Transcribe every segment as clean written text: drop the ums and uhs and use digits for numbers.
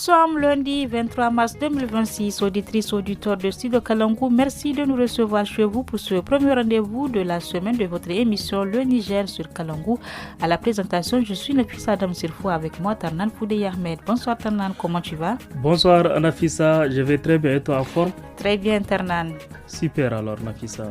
sommes lundi 23 mars 2026, auditrices, auditeurs de Studio Kalangu. Merci de nous recevoir chez vous pour ce premier rendez-vous de la semaine de votre émission Le Niger sur Kalangu. À la présentation, je suis Nafissa Adam Sirfo avec moi, Tarnan Foudey Ahmed. Bonsoir Tarnan, comment tu vas? Bonsoir Nafissa, je vais très bien et toi en forme? Très bien Tarnan. Super alors Nafissa.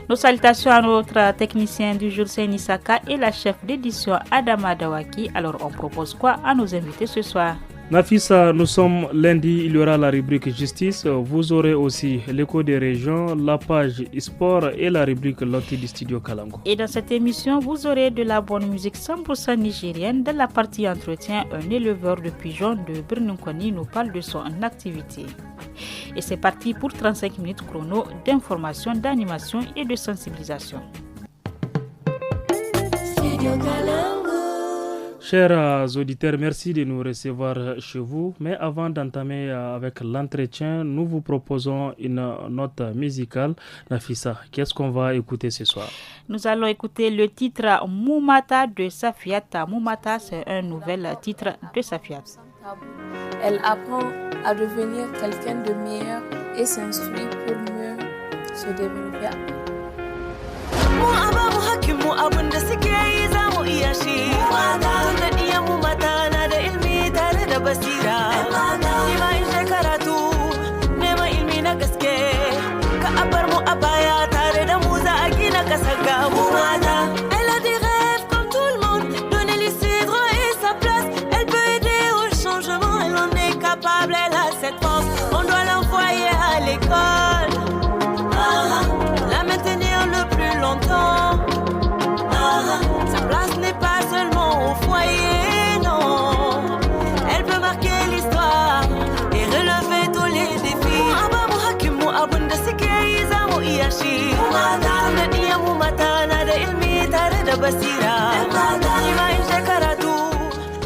Nos salutations à notre technicien du jour, Seyni Saka, et la chef d'édition Adama Dawaki. Alors on propose quoi à nos invités ce soir? Nafissa, nous sommes lundi, il y aura la rubrique justice, vous aurez aussi l'écho des régions, la page sport et la rubrique Loti du studio Kalango. Et dans cette émission, vous aurez de la bonne musique 100% nigérienne. Dans la partie entretien, un éleveur de pigeons de Birnunkoni nous parle de son activité. Et c'est parti pour 35 minutes chrono d'information, d'animation et de sensibilisation. Chers auditeurs, merci de nous recevoir chez vous. Mais avant d'entamer avec l'entretien, nous vous proposons une note musicale. Nafissa, qu'est-ce qu'on va écouter ce soir? Nous allons écouter le titre Moumata de Safiat. Moumata, c'est un nouvel titre de Safiat. Elle apprend à devenir quelqu'un de meilleur et s'instruit pour mieux se développer. Mu ababu hakkin mu abun da suke yi za mu iya shi tunda diyan mu mata na da ilmi tare da basira ni ma in je karatu neman ilmi na gaske ka abar mu a baya tare da mu za a gina kasar ga mu mata. Elle a des rêves comme tout le monde, donnez-lui ses droits et sa place. Elle peut aider au changement, elle en est capable, elle a cette force. On doit l'envoyer à l'école, la maintenir le plus longtemps. Sa place n'est pas seulement au foyer, non. Elle peut marquer l'histoire et relever tous les défis. Abamu hakimu abunda suke yi za mu iya shi. Tunda diyan mu mata na da ilmi tare da basira. Ni ma in je karatu.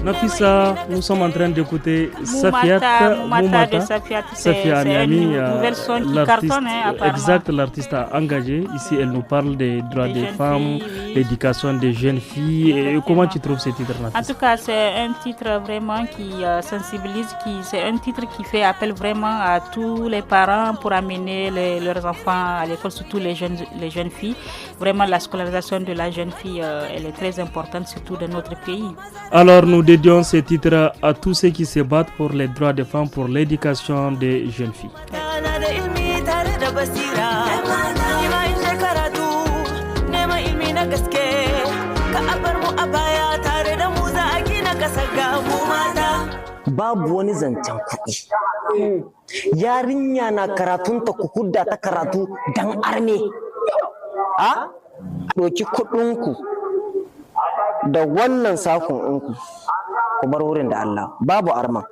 Nafissa, nous sommes en train d'écouter Safiat Moumata de Safiat, c'est une nouvelle son qui cartonne apparemment. Exact, l'artiste a engagé. Ici, elle nous parle des droits des femmes, l'éducation des jeunes filles. Et comment tu trouves ce titre, Nafissa? En tout cas, c'est un titre vraiment qui sensibilise, c'est un titre qui fait appel vraiment à tous les parents pour amener leurs enfants à l'école, surtout les jeunes filles. Vraiment, la scolarisation de la jeune fille, elle est très importante, surtout dans notre pays. Alors, nous dédions ce titre à tous ceux qui se battent pour les droits des femmes, pour l'éducation des jeunes filles. Babu wani zancen kuɗi. Yarinya na karatunta ku kudda ta karatu dan arme. A ɗauki kuɗinku da wannan sakon ɗinku ku bar wurin da Allah, babu arma.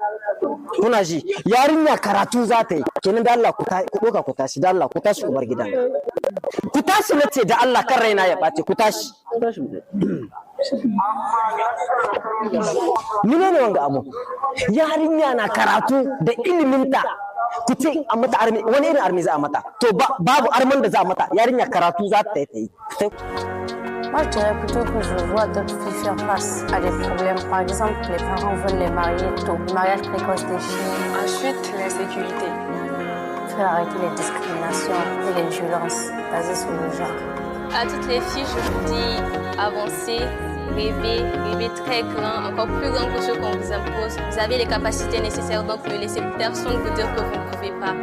Kuna ji yarinya karatu za ta yi kenan da Allah ku ɗauka ku tashi, da Allah ku tashi ku bar gidan. Ku tashi na ce da Allah kan raina ya ɓace, ku tashi. Mene ne wanga abu? Yarinya na karatu da iliminta ku ce a mata armi, wani irin armi za a mata? To babu arman da za a mata, yarinya karatu za ta yi. Moi, je dirais plutôt que je vois d'autres filles faire face à des problèmes. Par exemple, les parents veulent les marier tôt, mariage précoce des filles. Ensuite, l'insécurité. Il faut arrêter les discriminations et les violences basées sur le genre. À toutes les filles, je vous dis, avancez, rêvez très grand, encore plus grand que ce qu'on vous impose. Vous avez les capacités nécessaires, donc ne laissez personne vous dire que vous ne pouvez pas.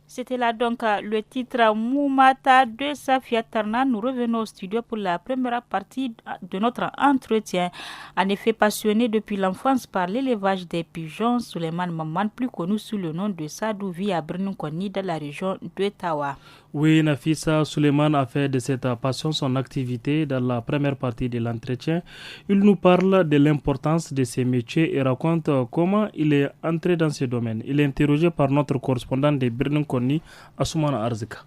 C'était là donc le titre Moumata de Safiat Tarnan. Nous revenons au studio pour la première partie de notre entretien. En effet, passionné depuis l'enfance par l'élevage des pigeons, Souleymane Maman, plus connu sous le nom de Sadou, vit à Birnunkoni dans la région de Tawa. Oui, Nafissa, Souleymane a fait de cette passion son activité dans la première partie de l'entretien. Il nous parle de l'importance de ces métiers et raconte comment il est entré dans ce domaine. Il est interrogé par notre correspondant de Birnunkoni, Assoumana Arzika.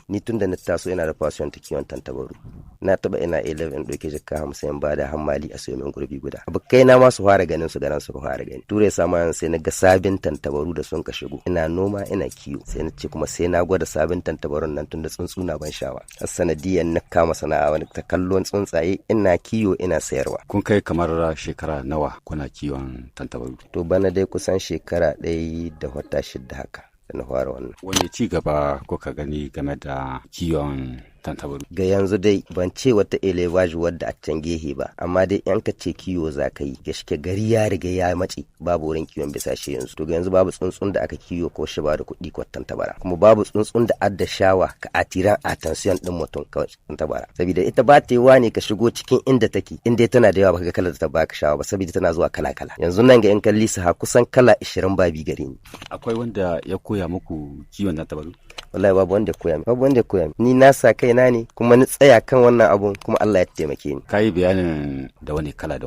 ni tunda na taso ina da passion ta kiwon tantabaru. Na taba ina 11 doke jikka 50 ba da hammali a sayo min gurbi guda. Abokai na ma su fara ganin su garan su fara gani. Ture sama sai na ga sabin tantabaru da sun ka shigo. Ina noma ina kiwo. Sai na ce kuma sai na gwada sabin tantabarun nan tunda tsuntsuna ban shawa. A sanadiyan na kama sana'a wani ta kallon tsuntsaye ina kiwo ina sayarwa. Kun kai kamar shekara nawa kuna kiwon tantabaru? To bana dai kusan shekara 1 da wata 6 haka da na fara wannan. Wani ci gaba kuka gani game da kiwon tantabaru? Ga yanzu dai ban ce wata elevage wadda a can gehe ba, amma dai yan ka ce kiwo za ka yi gaske gari ya riga ya mace babu wurin kiwon bisashe yanzu. To ga yanzu babu tsuntsun da aka kiwo ko shi ba da kuɗi ko tantabara, kuma babu tsuntsun da adda shawa ka atiran attention din mutum kawai tantabara, saboda ita ba ta yiwa ne ka shigo cikin inda take in dai tana da yawa baka ga kalar da ta baka shawa ba, saboda tana zuwa kala kala. Yanzu nan ga yan kalli su ha kusan kala 20 babi gare ni. Akwai wanda ya koya muku kiwon tantabaru? Wallahi babu wanda ya koya min. Ni na sa kaina ne kuma ni tsaya kan wannan abun kuma Allah ya taimake ni. Kai bayanin da wani kala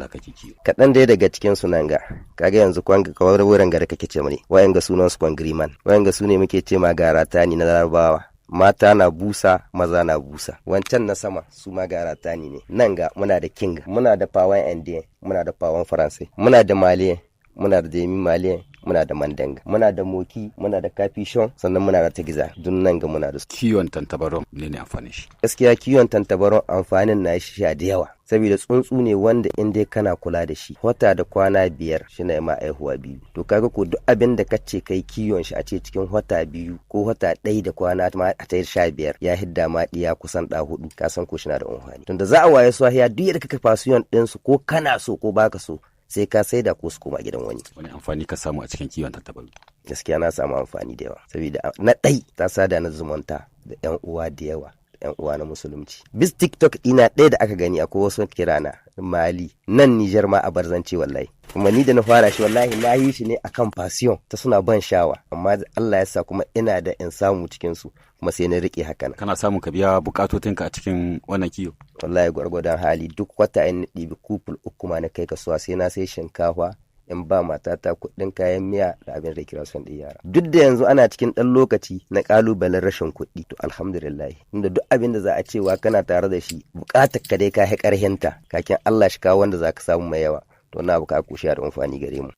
kake kiwo? Kaɗan dai daga cikin sunan ga kaga yanzu kwanga kawar wurin gari kake ce mani wayanga sunan su kwangriman, wayanga su ne muke ce ma garata ni na Larabawa. Mata na busa maza na busa. Wancan na sama su ma garata ni ne. Nan ga muna da king, muna da pawan indien, muna da pawan faransai, muna da malien, muna da demi malien, muna da mandanga, muna da moki, muna da capuchon, sannan muna da tagiza. Dun nan ga muna da su. Kiwon tantabaron ne amfanin shi? Gaskiya kiwon tantabaron amfanin na shi da yawa, saboda tsuntsu ne wanda in dai kana kula da shi wata da kwana 5 shi na ma aihuwa 2. To kaga ko duk abin da kace kai kiwon shi a ce cikin wata 2 ko wata 1 da kwana ma a ta 15 ya hidda ma diya kusan 4, ka san ko shi na da amfani. Tunda za a waye su hiya duk yadda kaka fasiyon din su ko kana so ko baka so sai ka saida ko su koma gidan wani. Wani amfani ka samu a cikin kiwon tantabaru? Gaskiya na samu amfani da yawa, saboda na ta sada na zumunta da yan uwa da yawa, yan uwa na musulunci. Bis TikTok ina ɗaya da aka gani akwai wasu kirana Mali nan Niger ma a barzance wallahi. Kuma ni da na fara shi wallahi na yi shi ne akan passion ta suna ban shawa, amma Allah ya sa kuma ina da in samu cikin su kuma sai na rike hakan. Kana samun ka biya bukatotinka a cikin wannan kiyo? Wallahi gwargwadon hali duk wata in ɗibi kupul 3 ma na kai kasuwa sai na sai shinkafa in ba matata kuɗin kayan miya da abin recreation ɗin yara. Duk da yanzu ana cikin ɗan lokaci na ƙalubalen rashin kuɗi, to alhamdulillah inda duk abin da za a cewa kana tare da shi buƙatar ka dai ka hi ƙarhinta kakin Allah shi kawo wanda za ka samu mai yawa, to na abu ka kushe da amfani gare mu.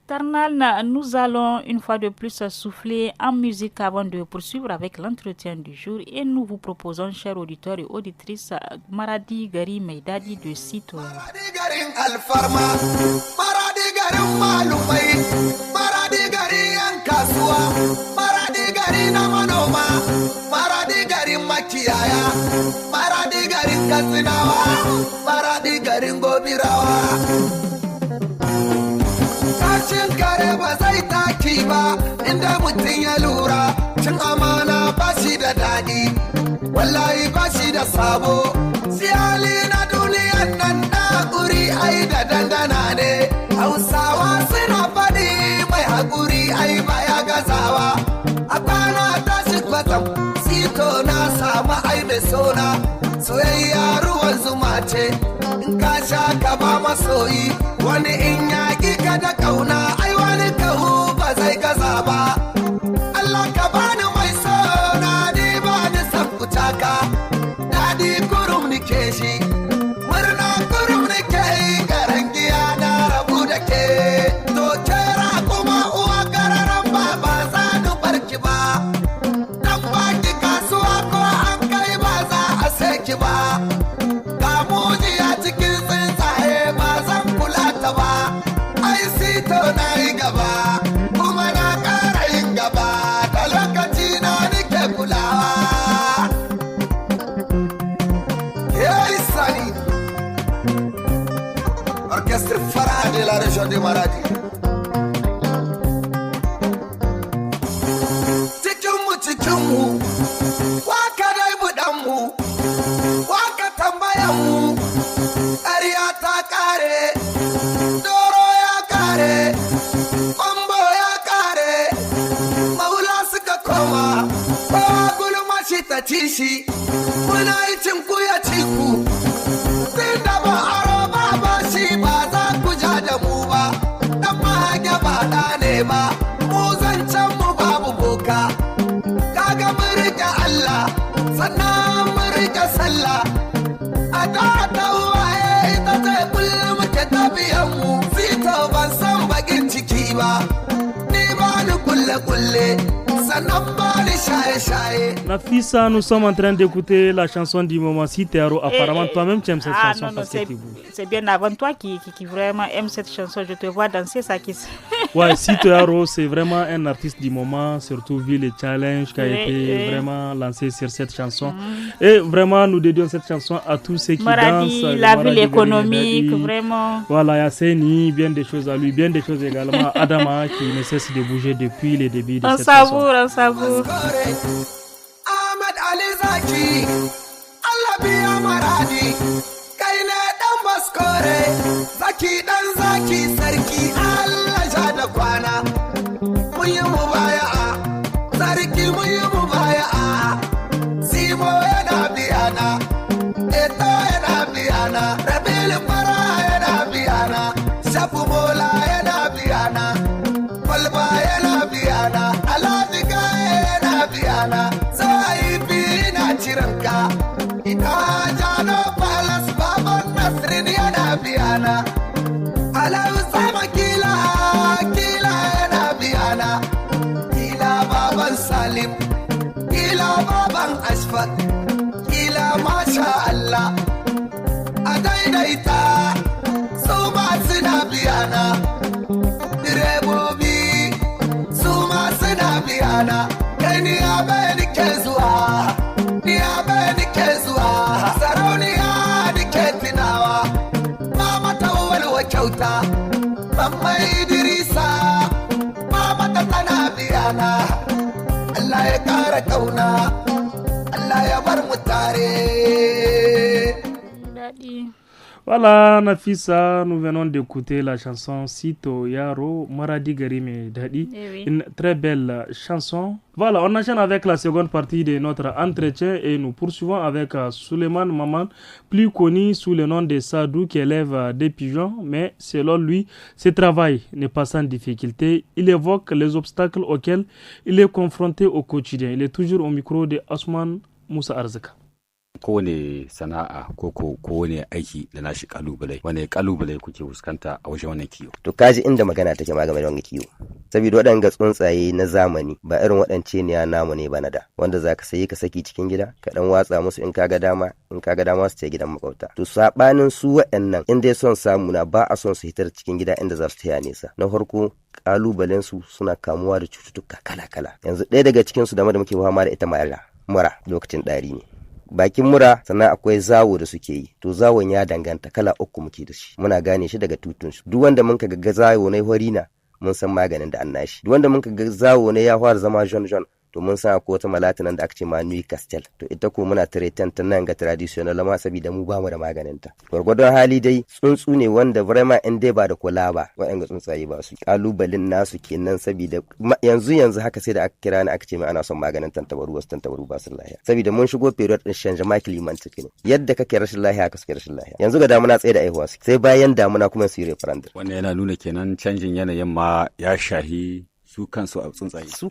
Tarnal, nous allons une fois de plus souffler en musique avant de poursuivre avec l'entretien du jour et nous vous proposons, chers auditeurs et auditrices, Maradi Gari Meidadi de Sito. Maradi Garin Alfarma, Maradi Garin Malumai, Maradi Garin Yankasua, Maradi Garin Namanoma, Maradi Garin Makiyaya, Maradi Garin Kasinawa, Maradi Garin Gobirawa. Cin kare ba zai taki ba inda mutum ya lura, cin amana ba shi da daɗi, wallahi ba shi da sabo. Siyali na duniyan nan da haƙuri ai da dangana ne, Hausawa suna faɗi mai haƙuri ai ba ya gazawa. A kwana tashi kwatsam sito na samu ai mai sona, soyayya ruwan zuma ce, in ka sha ka ba masoyi, wani in yaƙi ka da ƙauna ai wani kahu ba zai gaza ba. Allah ka bani mai sona ni ba ni san kutaka, daɗi kurum nike shi, murna kurum nike yi, garangiya na rabu da ke. To kera kuma uwa gararan ba za ni barki ba, dan baki kasuwa ko an kai ba za a saki ba. Ga mujiya cikin tsuntsaye ba zan kula ta ba, ai sito na yi gaba kuma na ƙara yin gaba, da lokaci na nike kulawa. Yayi sani Orchestre Farah de la région de Maradi. Cikinmu waka dai buɗanmu, waka tambayanmu, ƙarya ta ƙare, doro ya ƙare, ƙwambo ya ƙare, maula suka koma, kowa gulma shi ta ci shi, muna yi cinku ya ci ku, tun da ba aro ba shi ba za ku ja da mu ba, dan mahage ba ɗa ne ba, mu zancen mu babu boka, kaga mun riƙe Allah. sannan mu rika sallah a da uwaye ita ce kullum muke tafiyan mu fito ban san bakin ciki ba ni ba ni kulle sannan ba ni shaye Nafisa, nous sommes en train d'écouter la chanson du moment Citearo. Apparemment toi-même tu aimes cette chanson. Non, c'est bien avant toi qui vraiment aime cette chanson. Je te vois danser ça qui. Ouais, Citearo, c'est vraiment un artiste du moment, surtout vu le challenge qui a été vraiment lancé sur cette chanson. Et vraiment, nous dédions cette chanson à tous ceux qui Maradi, dansent. La ville économique, vraiment. Voilà, il y a Seni, bien des choses à lui, bien des choses également. Adama qui ne cesse de bouger depuis le début de cette chanson. On savoure. Ahmed Ali Zaki, Allah biya maradi, kai ne dan baskore, zaki dan zaki sarki Allah ja da kwana. Mun yi mubaya'a, sarki mun yi mubaya'a, Simo yana biyana, Eto yana biyana, Rabil Fara yana biyana, Shafu Bola yana biyana, Kwalba yana biyana, Alhaji Gaye yana biyana, Zaifi na ciranka, ina Jano Palace Baban Nasrin yana biyana, Alayu Sama Kila yana biyana, Kila Baban Salim, Kila Baban Ashfaq, Kila Masha Allah, a daidaita su ma suna biyana, direbobi su ma suna biyana, kai ni abai nike zuwa, sarauniya nike tunawa, mama ta walwa kyauta, mamma Idrisa, mama ta tana biyana, Allah ya kara kauna, Allah ya bar mu tare. Voilà, Nafisa, nous venons d'écouter la chanson Sito Yaro, Maradi Garime Dadi. Une très belle chanson. Voilà, on enchaîne avec la seconde partie de notre entretien et nous poursuivons avec Suleiman Maman, plus connu sous le nom de Sadou, qui élève des pigeons, mais selon lui, ce travail n'est pas sans difficulté. Il évoque les obstacles auxquels il est confronté au quotidien. Il est toujours au micro de Osman Moussa Arzaka. Kowane sana'a ko kowane aiki da nashi kalubale, wane kalubale kuke fuskanta a wajen wannan kiwo? To kaji inda magana take ma game da wannan kiwo, saboda waɗanga tsuntsaye na zamani ba irin waɗance ne namu ne ba na da, wanda zaka sayi ka saki cikin gida ka dan watsa musu in kaga dama su ta gidan makwabta. To sabanin su waɗannan in dai son samu na ba a son su hitar cikin gida inda za su taya nesa. Na farko kalubalen su suna kamuwa da cututtuka kala-kala. Yanzu ɗaya daga cikin su da muke fama da ita mura lokacin ɗari ne. Bakin mura sannan akwai zawo da suke yi, to zawon ya danganta kala uku muke da shi, muna gane shi daga tutun shi. Duk wanda mun ga zawo na hori na mun san maganin da an nashi, duk wanda mun ga zawo ne ya fara zama jon to mun san akwai wata malata nan da aka ce ma Nui Castel, to ita ko muna tretan ta nan ga traditional ma saboda mu ba mu da maganin ta. Gwargwadon hali dai tsuntsu ne wanda vraiment in dai ba da kula ba wa'anga tsuntsaye ba su kalubalen nasu kenan, saboda yanzu haka sai da aka kira ni aka ce mai ana son maganin tantabaru, wasu tantabaru ba su lahiya, saboda mun shigo period din changement climatique ne, yadda kake rashin lahiya haka suke rashin lahiya. Yanzu ga damuna tsaye da aihuwa sai bayan damuna kuma su yi referendum. Wannan yana nuna kenan canjin yanayin ma ya shahi su kansu tsuntsaye su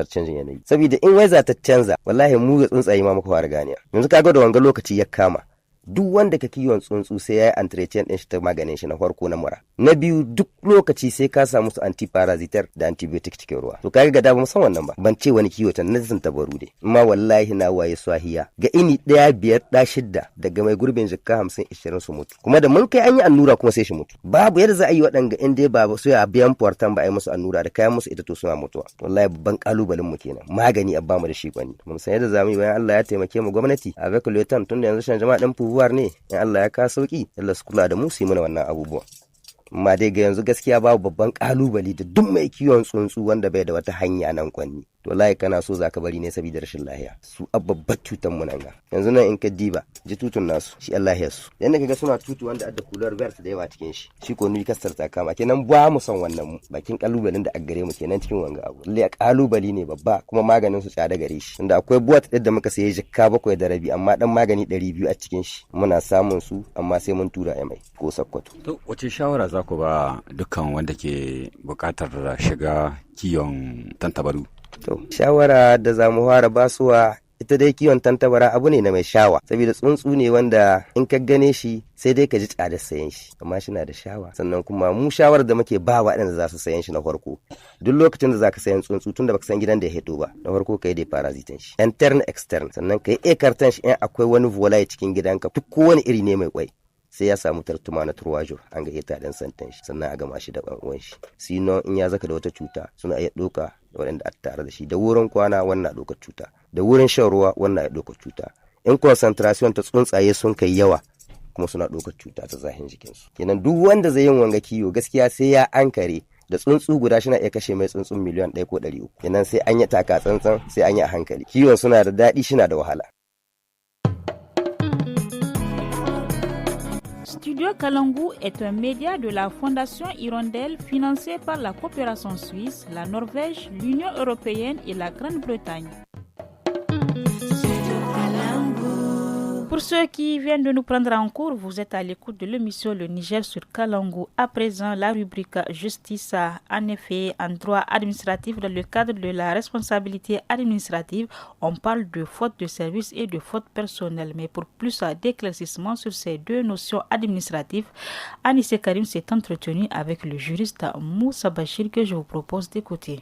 canjin yanayi, saboda in wai za ta canza wallahi mu ga tsuntsaye ma muka fara ganiya. Yanzu kaga da wanga lokaci ya kama, duk wanda ka kiwon tsuntsu sai ya yi entretien din shi ta maganin shi na farko na mura. Na biyu duk lokaci sai ka samu su antiparasitar da antibiotic cikin ruwa. To kaga ga da ba san wannan ba. Ban ce wani kiwo ta na tabaru dai. Amma wallahi na waye swahiya. Ga ini 1, 5, 6 daga mai gurbin jikka 50, 20 su mutu. Kuma da mun kai an yi allura kuma sai shi mutu. Babu yadda za a yi waɗanga in dai ba su ya biyan portan ba a yi musu allura da kayan musu ita to suna mutuwa. Wallahi babban kalubalen mu kenan. Magani a bamu da shi kwani. Mun san yadda zamu yi bayan Allah ya taimake mu gwamnati. A ga kuletan tunda yanzu shan jama'a din pouvoir ne. In Allah ya ka sauki, Allah su kula da mu su yi mana wannan abubuwa. Amma dai ga yanzu gaskiya babu babban kalubale da duk mai kiwon tsuntsu wanda bai da wata hanya nan kwanni. To lahi kana so zaka bari ne saboda rashin lahiya. Su babbar cutan mu nan ga. Yanzu nan in ka diba ji tutun nasu shi Allah ya su. Yanda kaga suna tutu wanda adda kular vert da yawa cikin shi. Shi ko Nui Castel ta kama. Kenan ba mu son wannan mu. Bakin kalubalen da a gare mu kenan cikin wanga abu. Lalle kalubale ne babba kuma maganin su tsada gare shi. Tunda akwai buwat da muka saye jikka 7.5 amma dan magani 200 a cikin shi. Muna samun su amma sai mun tura mai ko Sokoto. To wace shawara za ku ba dukkan wanda ke bukatar shiga kiwon tantabaru? To shawara da za mu fara basuwa ita dai kiwon tantabara abu ne na mai shawa, saboda tsuntsu ne wanda in ka gane shi sai dai ka ji tsadar sayan shi, amma shi na da shawa. Sannan kuma mu shawar da muke ba waɗanda za su sayan shi na farko, duk lokacin da za ka sayan tsuntsu tunda baka san gidan da ya hito ba, na farko ka yi dai parasitan shi interne externe, sannan ka yi ekartan shi in akwai wani volaye cikin gidanka, duk kowane iri ne mai kwai sai ya samu tartuma na turwajo an ga ita dan santan shi, sannan a gama shi da ban uwan shi. Sino in ya zaka da wata cuta suna iya doka da waɗanda a tare da shi, da wurin kwana wannan doka cuta, da wurin shan ruwa wannan ya doka cuta. In concentration ta tsuntsaye sun kai yawa kuma suna doka cuta ta zahin jikinsu. Kenan duk wanda zai yin wanga kiwo gaskiya sai ya ankare da tsuntsu guda shi na iya kashe mai tsuntsun miliyan 1 ko 300. Kenan sai an yi taka tsantsan, sai an yi a hankali. Kiwon suna da daɗi, shi na da wahala. Studio Kalangu est un média de la Fondation Hirondelle financé par la coopération suisse, la Norvège, l'Union européenne et la Grande-Bretagne. Pour ceux qui viennent de nous prendre en cours, vous êtes à l'écoute de l'émission Le Niger sur Kalangu. À présent, la rubrique Justice. En effet, en droit administratif, dans le cadre de la responsabilité administrative, on parle de faute de service et de faute personnelle. Mais pour plus d'éclaircissement sur ces deux notions administratives, Anissé Karim s'est entretenu avec le juriste Moussa Bachir que je vous propose d'écouter.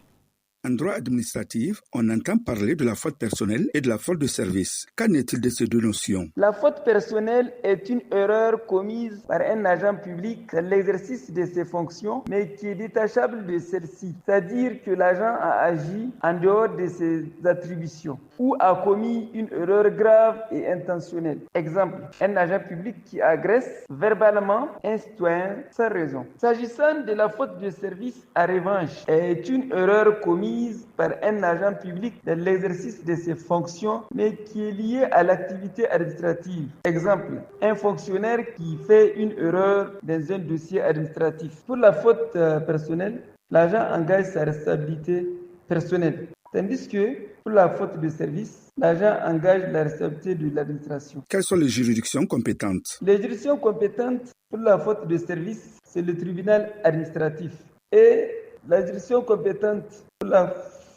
En droit administratif, on entend parler de la faute personnelle et de la faute de service. Qu'en est-il de ces deux notions? La faute personnelle est une erreur commise par un agent public dans l'exercice de ses fonctions, mais qui est détachable de celle-ci. C'est-à-dire que l'agent a agi en dehors de ses attributions ou a commis une erreur grave et intentionnelle. Exemple, un agent public qui agresse verbalement un citoyen sans raison. S'agissant de la faute de service, en revanche, est une erreur commise par un agent public dans l'exercice de ses fonctions, mais qui est liée à l'activité administrative. Exemple, un fonctionnaire qui fait une erreur dans un dossier administratif. Pour la faute personnelle, l'agent engage sa responsabilité personnelle. Tandis que pour la faute de service, l'agent engage la responsabilité de l'administration. Quelles sont les juridictions compétentes? Les juridictions compétentes pour la faute de service, c'est le tribunal administratif. Et la juridiction compétente pour la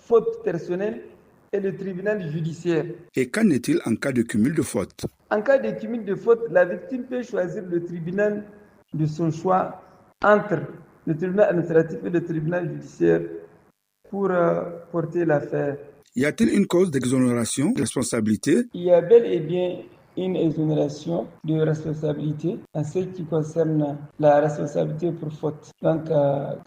faute personnelle est le tribunal judiciaire. Et qu'en est-il en cas de cumul de fautes? En cas de cumul de fautes, la victime peut choisir le tribunal de son choix entre le tribunal administratif et le tribunal judiciaire pour porter l'affaire. Y a-t-il une cause d'exonération de responsabilité? Il y a bel et bien une exonération de responsabilité en ce qui concerne la responsabilité pour faute. Donc,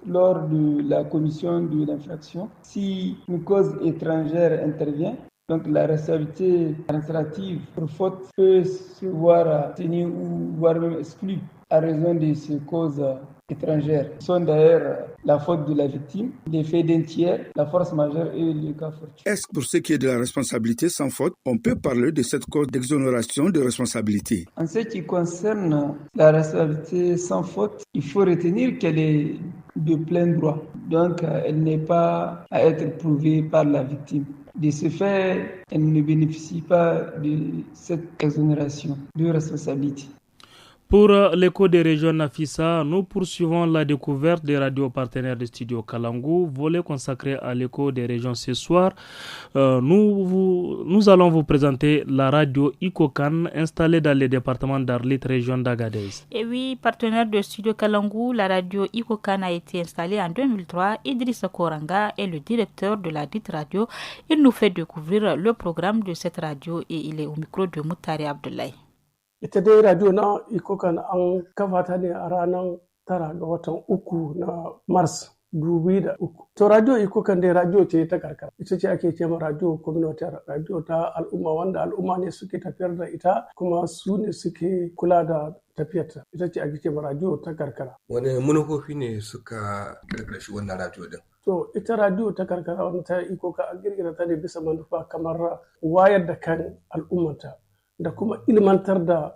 lors de la commission de l'infraction, si une cause étrangère intervient, donc la responsabilité administrative pour faute peut se voir tenue ou voire même exclue à raison de ces causes étrangères. Ce sont d'ailleurs la faute de la victime, les faits d'un tiers, la force majeure et le cas fortuit. Est-ce que pour ce qui est de la responsabilité sans faute, on peut parler de cette cause d'exonération de responsabilité? En ce qui concerne la responsabilité sans faute, il faut retenir qu'elle est de plein droit. Donc, elle n'est pas à être prouvée par la victime. De ce fait, elle ne bénéficie pas de cette exonération de responsabilité. Pour l'écho des régions Nafissa, nous poursuivons la découverte des radios partenaires de Studio Kalangu, volet consacré à l'écho des régions ce soir. Nous allons vous présenter la radio Ikokan installée dans le département d'Arlit, région d'Agadez. Et oui, partenaire de Studio Kalangu, la radio Ikokan a été installée en 2003. Idrissa Koranga est le directeur de la dite radio. Il nous fait découvrir le programme de cette radio et il est au micro de Moutari Abdoulaye. Ita dai radio na Ikokan an kafa ta ne a ranar 9 ga watan 3 na Mars 2003. To radio Ikokan dai radio ce ta karkara. Ita ce ake cewa radio communautaire, radio ta al'umma wanda al'umma ne suke tafiyar da ita kuma su ne suke kula da tafiyarta. Ita ce ake cewa radio ta karkara. Wane manufofi ne suka karkashi wannan radio din? To ita radio ta karkara wanda ta Ikokan an girgira ta ne bisa manufa kamar wayar da kan al'ummata da kuma ilmantar da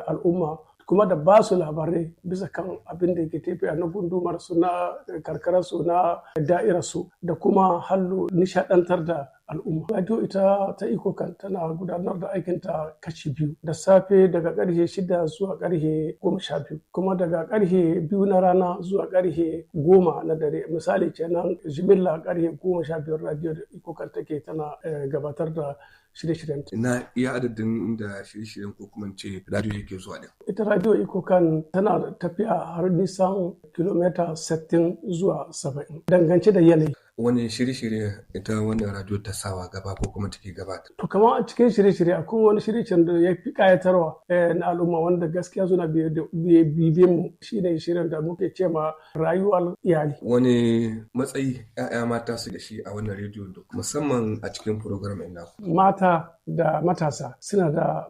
al'umma kuma da ba su labarai bisa kan abin da yake tafiya na gundumar su na karkarar su na da'irar su da kuma hallu nishadantar da al'umma. Radio ita ta iko kan tana gudanar da aikinta kashi biyu, da safe daga ƙarfe 6 zuwa ƙarfe 12, kuma daga ƙarfe 2 na rana zuwa ƙarfe 10 na dare. Misali kenan jimilla ƙarfe 15 radio da iko kan take tana gabatar da shirye-shiryen. Na iya adadin da shirye-shiryen ko kuma ce radio yake zuwa din. Ita radio iko kan tana tafiya har nisan kilomita 60 zuwa 70 dangance da yanayi. Wani shirye-shirye ita wannan radio ta sawa gaba ko kuma take gabata? To kamar a cikin shirye-shirye akwai wani shirye-shiryen da ya fi kayatarwa na al'umma wanda gaskiya suna bibiyan mu, shi ne shirin da muke ce ma rayuwar iyali. Wani matsayi 'ya'ya mata su da shi a wannan radio musamman a cikin program ɗin naku? Mata da matasa suna da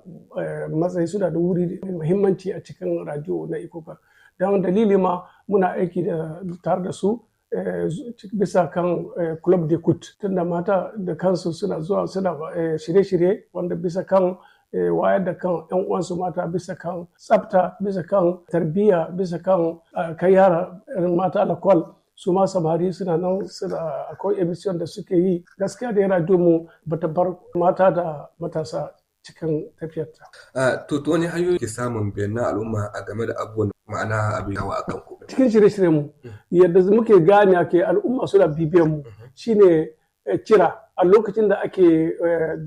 matsayi, suna da wuri mai muhimmanci a cikin radio na Ikokan. Don dalili ma muna aiki tare da su bisa kan club de kut, tunda mata da kansu suna zuwa suna shirye-shirye wanda bisa kan wayar da kan 'yan uwansu mata, bisa kan tsafta, bisa kan tarbiyya, bisa kan kai yara mata alakwal. Su ma samari suna nan, akwai emission da suke yi. Gaskiya da radio mu bata bar mata da matasa cikin tafiyarta. To wani hanyoyi ke samun bayanan al'umma a game da abubuwan ma'ana abin yawa a kan ku? Cikin shirye-shiryen mu yadda muke gane ke al'umma suna bibiyan mu shine kira a lokacin da ake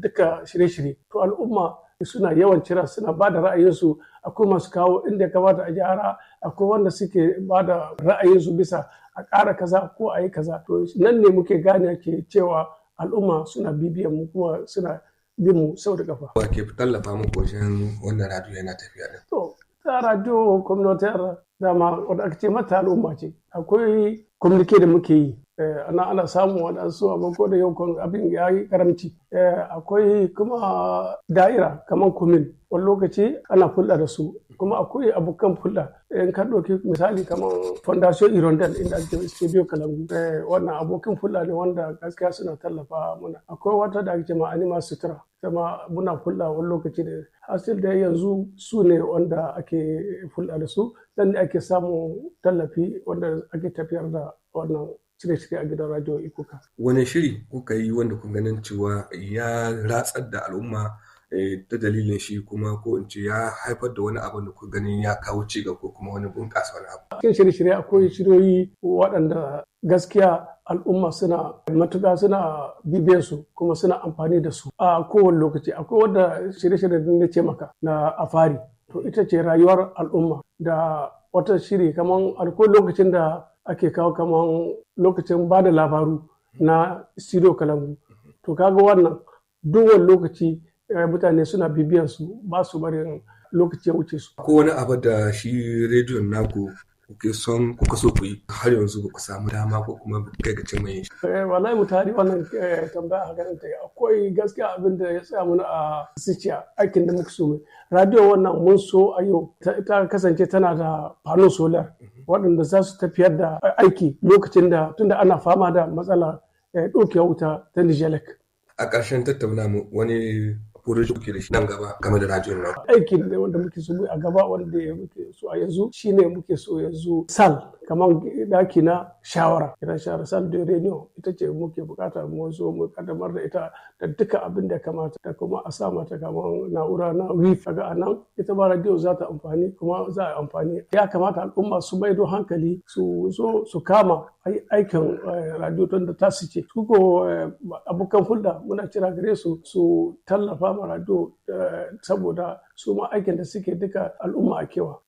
duka shirye-shirye. To al'umma suna yawan kira, suna ba da ra'ayinsu. Akwai masu kawo inda ya kamata a gyara, akwai wanda suke ba da ra'ayinsu bisa a ƙara kaza ko a yi kaza. To nan ne muke gane ke cewa al'umma suna bibiyan mu kuma suna bin mu sau da kafa. Wa ke tallafa muku wajen wannan radio yana tafiya din? To ta radio communautaire dama wadda aka ce mata al'umma ce. Akwai communique da muke yi. Ana samun waɗansu abin ko da yau abin ya yi karamci. Akwai kuma da'ira kamar kumin, wani lokaci ana hulɗa da su, kuma akwai abokan hulɗa. In ka ɗauki misali kamar Fondation Hirondelle inda ake studio Kalangu, wannan abokin hulɗa ne wanda gaskiya suna tallafa muna. Akwai wata da ake ma Anima Sutura, kuma muna hulɗa wani lokaci da hasil da yanzu su ne wanda ake hulɗa da su, dan ne ake samun tallafi wanda ake tafiyar da wannan shirye-shirye a gidan radio Ikokan. Wani shiri kuka yi wanda kun ganin cewa ya ratsar da al'umma ta dalilin shi, kuma ko in ce ya haifar da wani abu da ku ganin ya kawo cigaba ko kuma wani bunƙasa wani abu? Cikin shirye-shirye akwai shiryoyi waɗanda gaskiya al'umma suna matuƙa suna bibiyar su kuma suna amfani da su a kowane lokaci. Akwai wanda shirye-shirye da na ce maka na afari, to ita ce rayuwar al'umma, da wata shiri kamar akwai lokacin da ake kawo kamar lokacin ba da labaru na studio Kalangu. To kaga wannan duwan lokaci mutane suna bibiyan su, ba su barin lokaci ya wuce su. Ko wani abu da shi rediyon naku kuka so ku yi har yanzu ba ku samu dama ko kuma kai ga cin mai shi? Wallahi mutane wannan tambaya a ganin ta akwai gaskiya abin da ya tsaya mana a zuciya aikin da muka so. Radio wannan mun so a yau ta kasance tana da panel solar waɗanda za su tafiyar da aiki lokacin da tunda ana fama da matsala ɗaukewar wuta ta Nijelek. A ƙarshen tattauna mu wani furuci kuke da shi nan gaba game da radiyon nan? Aikin da wanda muke so a gaba wanda muke so a yanzu shine muke so yanzu sal kamar daki na shawara, idan shawara sal de reunion ita ce muke bukata mu zo mu kaddamar da ita da duka abin da kamata, da kuma a sa mata kamar na'ura na wifi ga anan ita ba radio za ta amfani kuma za a amfani. Ya kamata al'umma su maido hankali su zo su kama aikin radio tun da ta ce su ko abokan hulɗa muna kira gare su su tallafa ma radio saboda su ma aikin da suke duka al'umma a kewa.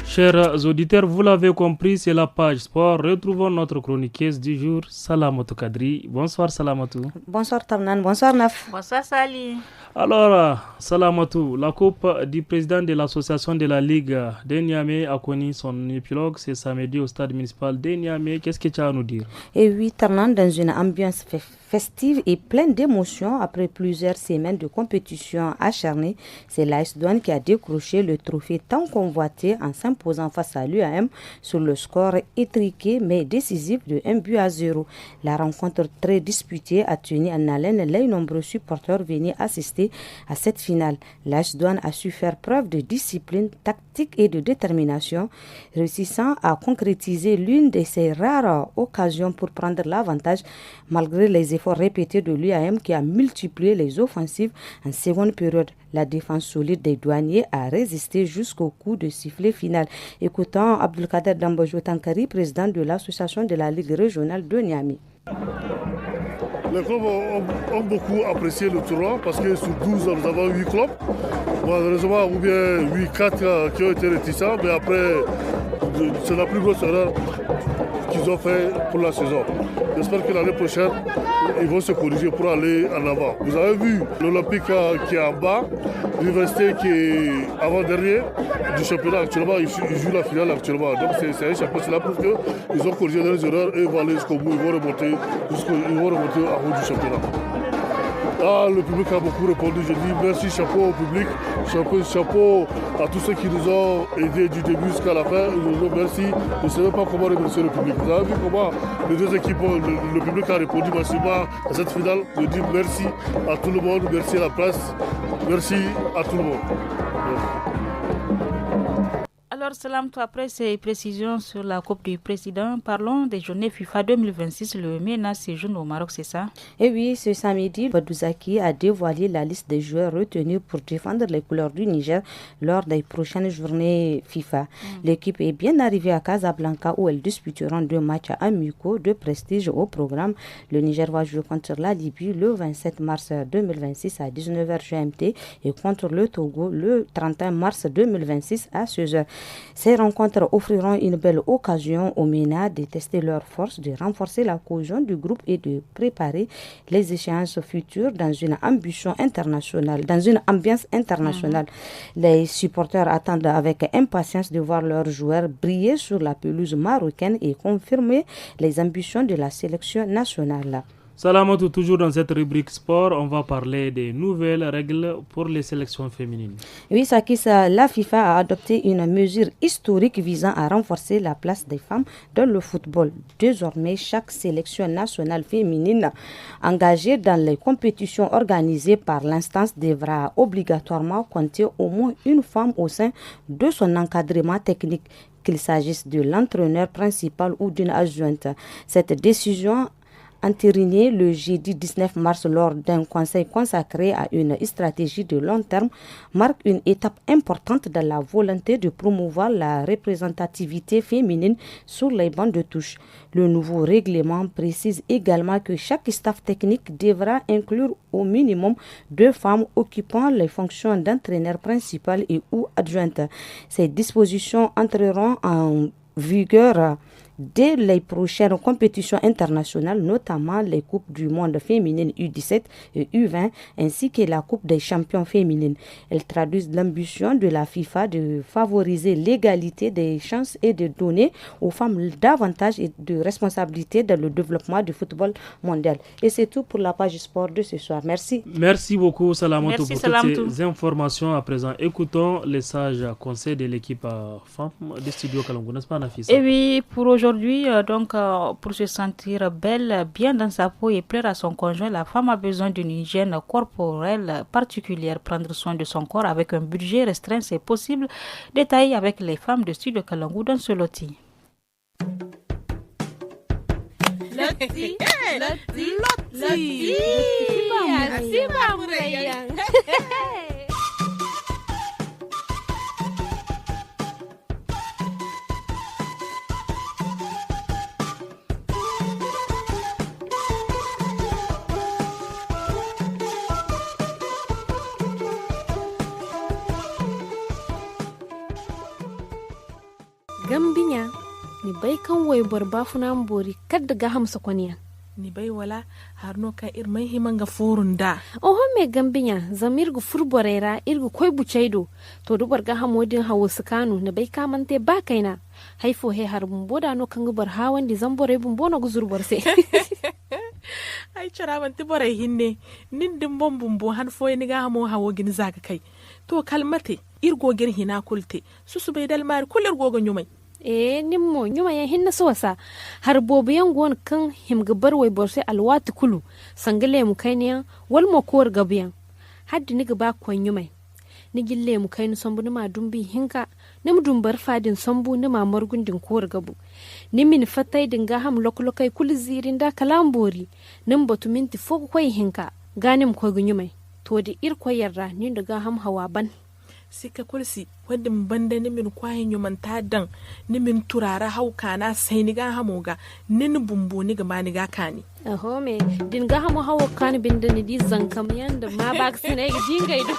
Chers auditeurs, vous l'avez compris, c'est la page sport. Retrouvons notre chroniqueuse du jour, Salamatou Kadri. Bonsoir Salamatou. Bonsoir Tamnan, bonsoir Naf. Bonsoir Sali. Alors, Salamatou, la coupe du président de l'association de la Ligue de Niamey a connu son épilogue ce samedi au stade municipal de Niamey. Qu'est-ce que tu as à nous dire? Et oui, Tamnan, dans une ambiance festive et pleine d'émotions après plusieurs semaines de compétition acharnée. C'est l'AS Douanes qui a décroché le trophée tant convoité en s'imposant face à l'UAM sur le score étriqué mais décisif de 1-0. La rencontre très disputée a tenu en haleine les nombreux supporters venus assister à cette finale. L'AS Douanes a su faire preuve de discipline, tactique et de détermination, réussissant à concrétiser l'une de ses rares occasions pour prendre l'avantage malgré les efforts répétés de l'UAM qui a multiplié les offensives en seconde période. La défense solide des douaniers a résisté jusqu'au coup de sifflet final. Écoutons Abdelkader Dambojo Tankari, président de l'association de la Ligue régionale de Niamey. Les clubs ont beaucoup apprécié le tournoi parce que sur 12, nous avons 8 clubs. Malheureusement, ou bien 8-4 qui ont été réticents, mais après, c'est la plus grosse erreur qu'ils ont fait pour la saison. J'espère que l'année prochaine, ils vont se corriger pour aller en avant. Vous avez vu l'Olympique qui est en bas, l'Université qui est avant-dernier du championnat actuellement, ils jouent la finale actuellement. Donc c'est un championnat, cela prouve qu'ils ont corrigé leurs erreurs et ils vont aller jusqu'au bout, ils vont remonter en haut du championnat. Ah, le public a beaucoup répondu. Je dis merci, chapeau au public, chapeau à tous ceux qui nous ont aidés du début jusqu'à la fin. Merci. Je ne sais même pas comment remercier le public. Vous avez vu comment les deux équipes, le public a répondu massivement à cette finale. Je dis merci à tout le monde, merci à la presse, merci à tout le monde. Alors, Salam, après ces précisions sur la Coupe du Président, parlons des journées FIFA 2026. Le MENA séjourne au Maroc, c'est ça? Et oui, ce samedi, Badouzaki a dévoilé la liste des joueurs retenus pour défendre les couleurs du Niger lors des prochaines journées FIFA. L'équipe est bien arrivée à Casablanca où elles disputeront 2 matchs amicaux de prestige au programme. Le Niger va jouer contre la Libye le 27 mars 2026 à 19h GMT et contre le Togo le 31 mars 2026 à 16h. Ces rencontres offriront une belle occasion aux MENA de tester leurs forces, de renforcer la cohésion du groupe et de préparer les échéances futures dans une ambiance internationale. Les supporters attendent avec impatience de voir leurs joueurs briller sur la pelouse marocaine et confirmer les ambitions de la sélection nationale. Salamatou, toujours dans cette rubrique sport, on va parler des nouvelles règles pour les sélections féminines. Oui, Sakissa, la FIFA a adopté une mesure historique visant à renforcer la place des femmes dans le football. Désormais, chaque sélection nationale féminine engagée dans les compétitions organisées par l'instance devra obligatoirement compter au moins une femme au sein de son encadrement technique, qu'il s'agisse de l'entraîneur principal ou d'une adjointe. Cette décision entériné le jeudi 19 mars lors d'un conseil consacré à une stratégie de long terme, marque une étape importante dans la volonté de promouvoir la représentativité féminine sur les bancs de touche. Le nouveau règlement précise également que chaque staff technique devra inclure au minimum 2 femmes occupant les fonctions d'entraîneur principal et ou adjointe. Ces dispositions entreront en vigueur dès les prochaines compétitions internationales, notamment les Coupes du monde féminines U17 et U20, ainsi que la Coupe des champions féminines. Elles traduisent l'ambition de la FIFA de favoriser l'égalité des chances et de donner aux femmes davantage de responsabilités dans le développement du football mondial. Et c'est tout pour la page sport de ce soir. Merci. Merci beaucoup, Salamatou, pour toutes ces informations. À présent, écoutons les sages conseils de l'équipe femme du studio Kalangou, n'est-ce pas, Nafisa? Et oui, pour aujourd'hui, pour se sentir belle, bien dans sa peau et plaire à son conjoint, la femme a besoin d'une hygiène corporelle particulière. Prendre soin de son corps avec un budget restreint, c'est possible. Détail avec les femmes de studio Kalangou dans ce loti. Loti. Gambinya ni bai kan wai barba funan bori kadda ga hamsa kwaniya ni bai wala harno ka irman himanga furun da oho me gambinya zamir gu furborera irgu koy bucaido to dubar ga hamodin hawo sukanu ni bai kamante ba kaina haifo he harbun boda no kan gubar hawan di zambore bun bona guzur borse ai cara ban ti borai hinne nin din bombumbo han foye ni ga hamo hawo gin zaga kai to kalmate irgo gir hina kulte susu bai dal mar kulir gogo nyumai nimmo nyuma ya hinna sosa har bobu yangon kan himgabar wai borse alwati kulu sangale mu kainiya wal mo kor gabiyan haddi ni gaba kon nyumai ni gille mu kaini sombu ni ma dumbi hinka ni mu dumbar fadin sombu ni ma margundin kor gabu ni min fatai dinga ham lokolokai kul zirin da kalambori nin batu minti fo kwai hinka ganim ko gunyumai to da ir koyarra ni daga ham hawa ban sika kulsi wadin banda ni min kwahin yuman tadan ni min turara hauka na sai ni ga hamoga nin bumbu ni ga mani ga kani aho me din ga hamo hawo kani binda ni di zankam yanda ma ba ka sene ga dinga ido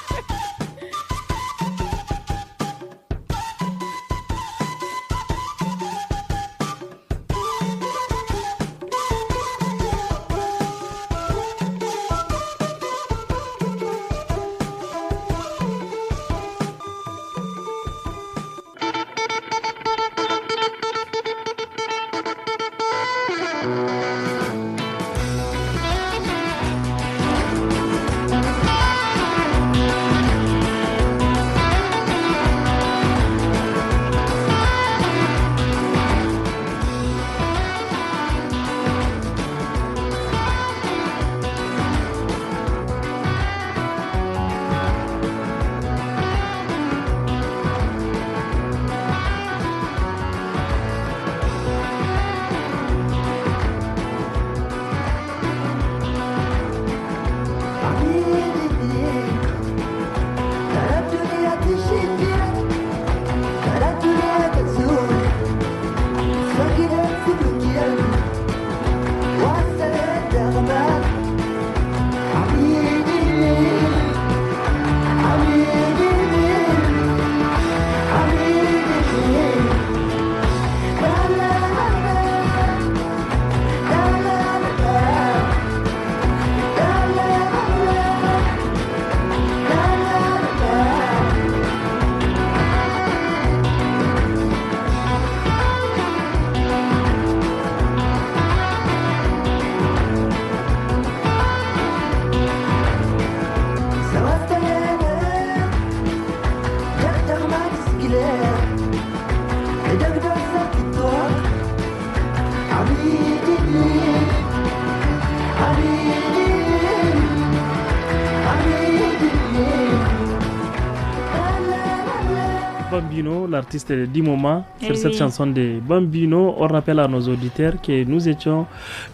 Bambino, l'artiste du moment, sur cette chanson de Bambino. On rappelle à nos auditeurs que nous étions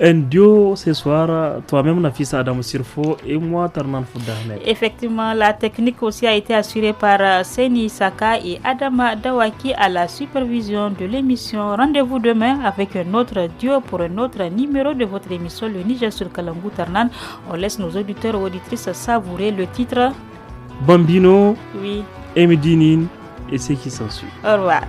un duo ce soir, toi-même Nafisa Adam Sirfo et moi Tarnan Foudahmed. Effectivement, la technique aussi a été assurée par Seni Saka et Adama Dawaki à la supervision de l'émission. Rendez-vous demain avec un autre duo pour un autre numéro de votre émission, le Niger sur Kalangu Tarnan. On laisse nos auditeurs et auditrices savourer le titre Bambino, oui, Emedinin et ce qui s'ensuit. Au revoir.